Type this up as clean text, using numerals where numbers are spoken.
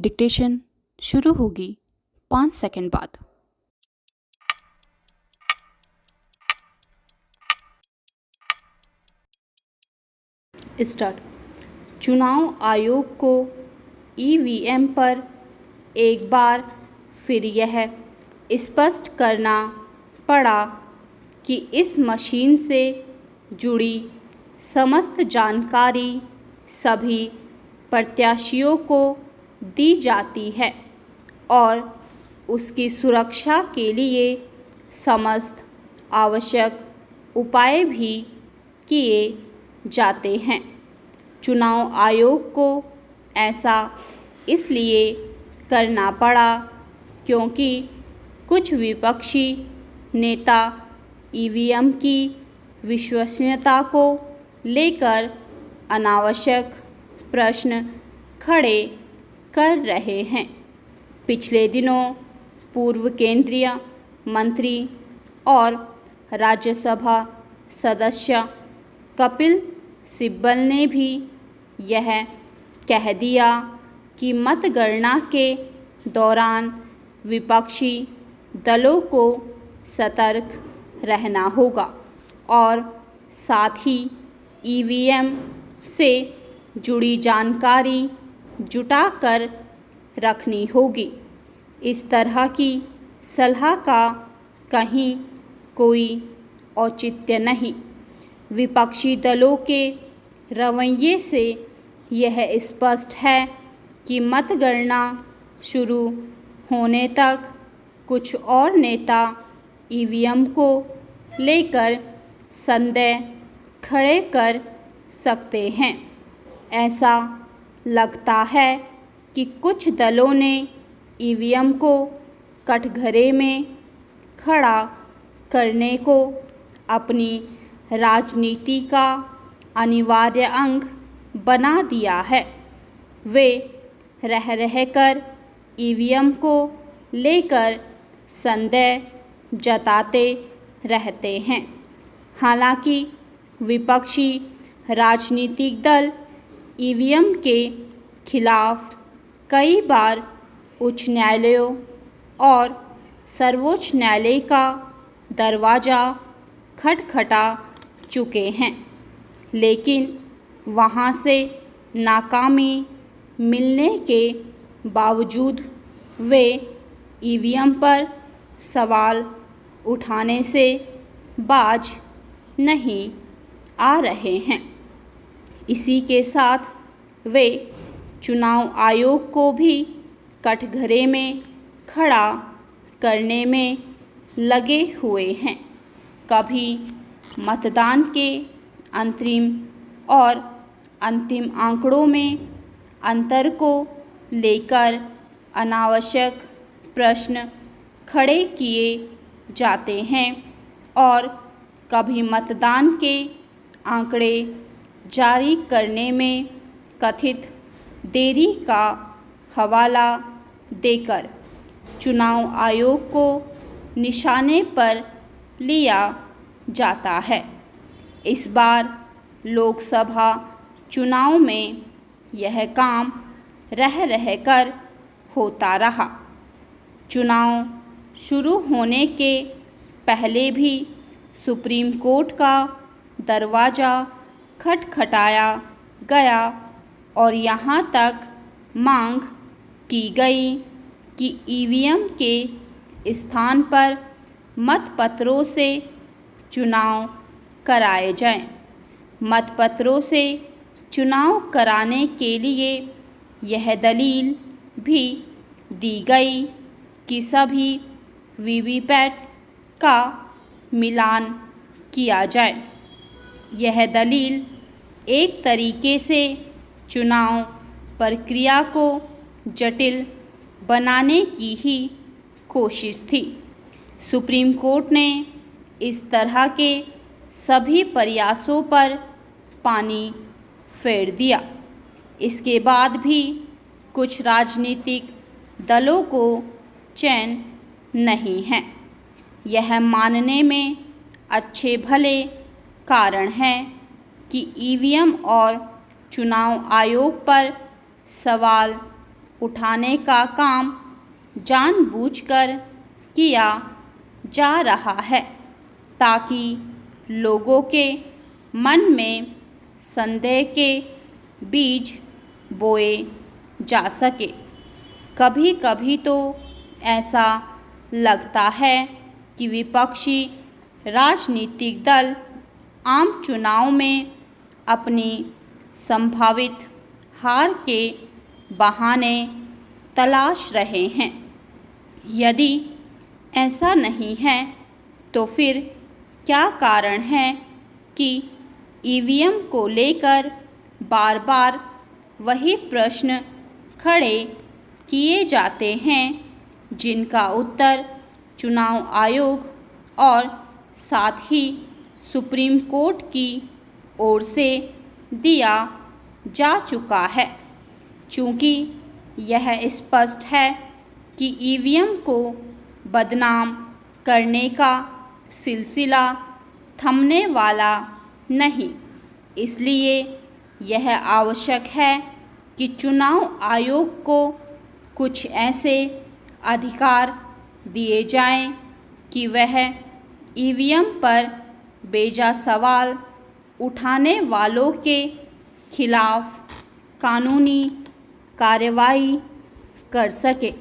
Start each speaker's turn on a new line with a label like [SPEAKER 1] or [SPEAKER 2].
[SPEAKER 1] Dictation शुरू होगी 5 second बाद। स्टार्ट। चुनाव आयोग को ईवीएम पर एक बार फिर यह स्पष्ट करना पड़ा कि इस मशीन से जुड़ी समस्त जानकारी सभी प्रत्याशियों को दी जाती है और उसकी सुरक्षा के लिए समस्त आवश्यक उपाय भी किए जाते हैं। चुनाव आयोग को ऐसा इसलिए करना पड़ा क्योंकि कुछ विपक्षी नेता ईवीएम की विश्वसनीयता को लेकर अनावश्यक प्रश्न खड़े कर रहे हैं। पिछले दिनों पूर्व केंद्रीय मंत्री और राज्यसभा सदस्य कपिल सिब्बल ने भी यह कह दिया कि मतगणना के दौरान विपक्षी दलों को सतर्क रहना होगा और साथ ही ईवीएम से जुड़ी जानकारी जुटाकर रखनी होगी। इस तरह की सलाह का कहीं कोई औचित्य नहीं। विपक्षी दलों के रवैये से यह स्पष्ट है कि मतगणना शुरू होने तक कुछ और नेता ईवीएम को लेकर संदेह खड़े कर सकते हैं। ऐसा लगता है कि कुछ दलों ने ईवीएम को कटघरे में खड़ा करने को अपनी राजनीति का अनिवार्य अंग बना दिया है। वे रह रहकर ईवीएम को लेकर संदेह जताते रहते हैं। हालांकि विपक्षी राजनीतिक दल ईवीएम के खिलाफ कई बार उच्च न्यायालयों और सर्वोच्च न्यायालय का दरवाज़ा खटखटा चुके हैं, लेकिन वहां से नाकामी मिलने के बावजूद वे ईवीएम पर सवाल उठाने से बाज नहीं आ रहे हैं। इसी के साथ वे चुनाव आयोग को भी कटघरे में खड़ा करने में लगे हुए हैं। कभी मतदान के अंतरिम और अंतिम आंकड़ों में अंतर को लेकर अनावश्यक प्रश्न खड़े किए जाते हैं और कभी मतदान के आंकड़े जारी करने में कथित देरी का हवाला देकर चुनाव आयोग को निशाने पर लिया जाता है। इस बार लोकसभा चुनाव में यह काम रह रहकर होता रहा। चुनाव शुरू होने के पहले भी सुप्रीम कोर्ट का दरवाज़ा खटखटाया गया और यहाँ तक मांग की गई कि ईवीएम के स्थान पर मतपत्रों से चुनाव कराए जाएं। मतपत्रों से चुनाव कराने के लिए यह दलील भी दी गई कि सभी वीवीपैट का मिलान किया जाए। यह दलील एक तरीके से चुनाव प्रक्रिया को जटिल बनाने की ही कोशिश थी। सुप्रीम कोर्ट ने इस तरह के सभी प्रयासों पर पानी फेर दिया। इसके बाद भी कुछ राजनीतिक दलों को चैन नहीं है। यह मानने में अच्छे भले कारण है कि ईवीएम और चुनाव आयोग पर सवाल उठाने का काम जानबूझकर किया जा रहा है ताकि लोगों के मन में संदेह के बीज बोए जा सके। कभी कभी तो ऐसा लगता है कि विपक्षी राजनीतिक दल आम चुनाव में अपनी संभावित हार के बहाने तलाश रहे हैं। यदि ऐसा नहीं है तो फिर क्या कारण है कि ईवीएम को लेकर बार बार वही प्रश्न खड़े किए जाते हैं जिनका उत्तर चुनाव आयोग और साथ ही सुप्रीम कोर्ट की ओर से दिया जा चुका है। चूँकि यह स्पष्ट है कि ईवीएम को बदनाम करने का सिलसिला थमने वाला नहीं, इसलिए यह आवश्यक है कि चुनाव आयोग को कुछ ऐसे अधिकार दिए जाएं कि वह ईवीएम पर बेजा सवाल उठाने वालों के खिलाफ कानूनी कार्रवाई कर सके।